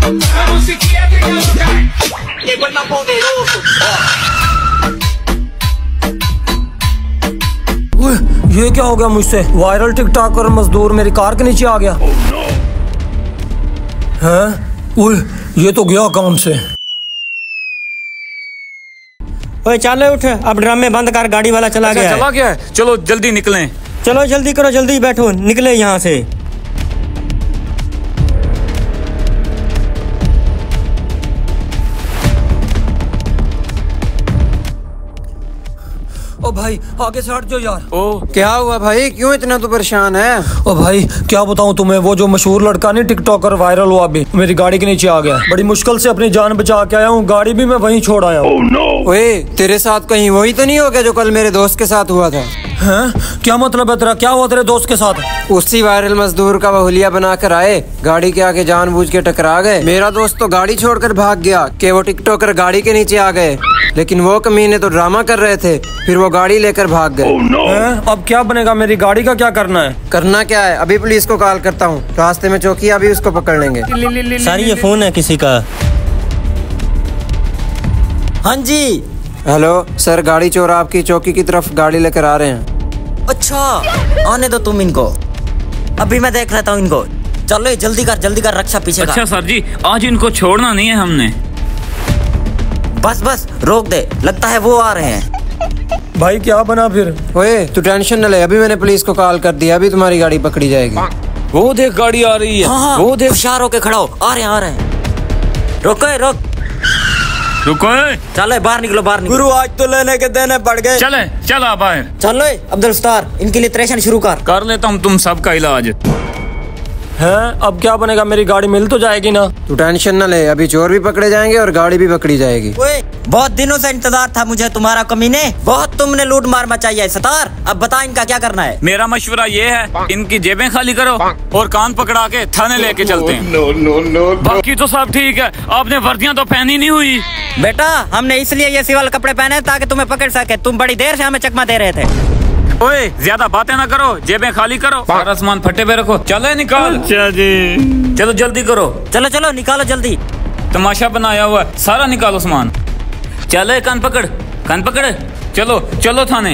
ये क्या हो गया मुझसे? वायरल टिकटॉकर मजदूर मेरी कार के नीचे आ गया। हैं? ये तो गया काम से। ओए चल उठ, अब ड्रामे बंद कर, गाड़ी वाला चला गया है। चला गया है? चलो जल्दी निकलें। चलो जल्दी करो, जल्दी बैठो, निकले यहाँ से। ओ भाई आगे से हट जाओ यार। ओ क्या हुआ भाई, क्यों इतना तो परेशान है? ओ भाई क्या बताऊं तुम्हें, वो जो मशहूर लड़का नहीं टिकटॉकर वायरल हुआ अभी, मेरी गाड़ी के नीचे आ गया। बड़ी मुश्किल से अपनी जान बचा के आया हूँ, गाड़ी भी मैं वहीं छोड़ आया हूँ। ओए तेरे साथ कहीं वही तो नहीं हो गया जो कल मेरे दोस्त के साथ हुआ था? हैं? क्या मतलब है तेरा? क्या हुआ तेरे दोस्त के साथ? उसी वायरल मजदूर का वो हुलिया बना कर आए, गाड़ी के आगे जानबूझ के टकरा गए। मेरा दोस्त तो गाड़ी छोड़कर भाग गया कि वो टिकटॉकर गाड़ी के नीचे आ गए, लेकिन वो कमीने तो ड्रामा कर रहे थे, फिर वो गाड़ी लेकर भाग गए। अब क्या बनेगा? मेरी गाड़ी का क्या करना है? करना क्या है, अभी पुलिस को कॉल करता हूँ, रास्ते में चौकी अभी उसको पकड़ लेंगे। सर ये फोन है किसी का। हाँ जी। हेलो सर, गाड़ी चोर आपकी चौकी की तरफ गाड़ी लेकर आ रहे हैं। अच्छा आने दो तुम इनको, अभी मैं देख लेता हूँ इनको। चलो जल्दी कर रक्षा पीछे अच्छा सर जी, आज इनको छोड़ना नहीं है हमने। बस रोक दे, लगता है वो आ रहे हैं। भाई क्या बना फिर? ओए तू टेंशन न ले, अभी मैंने पुलिस को कॉल कर दिया, अभी तुम्हारी गाड़ी पकड़ी जाएगी। वो देख गाड़ी आ रही है। हाँ, वो देख। होशियार होके खड़ा हो, आ रहे हैं। रोको रुको। चलो बाहर निकलो। गुरु आज तो लेने के देने पड़ गए। चला बाहर। चलो अब्दुल सत्तार, इनके लिए ऑपरेशन शुरू कर लेता हूँ तुम सबका इलाज। हैं? अब क्या बनेगा? मेरी गाड़ी मिल तो जाएगी ना? तू टेंशन न ले, अभी चोर भी पकड़े जाएंगे और गाड़ी भी पकड़ी जाएगी। ओए बहुत दिनों से इंतजार था मुझे तुम्हारा कमीने, बहुत तुमने लूट मार मचाई है सतार। अब बता इनका क्या करना है? मेरा मशवरा ये है, इनकी जेबें खाली करो और कान पकड़ा के थाने लेके चलते हैं। बाकी तो सब ठीक है, आपने वर्दियां तो पहनी नहीं हुई। बेटा हमने इसलिए ये सिविल कपड़े पहने ताकि तुम्हें पकड़ सके, तुम बड़ी देर से हमें चकमा दे रहे थे। ओए ज्यादा बातें ना करो, जेबें खाली करो, सारा सामान फट्टे पे रखो। चले निकाल। अच्छा जी। चलो जल्दी करो। चलो निकालो जल्दी। तमाशा बनाया हुआ है, सारा निकालो सामान। चले कान पकड़। चलो थाने।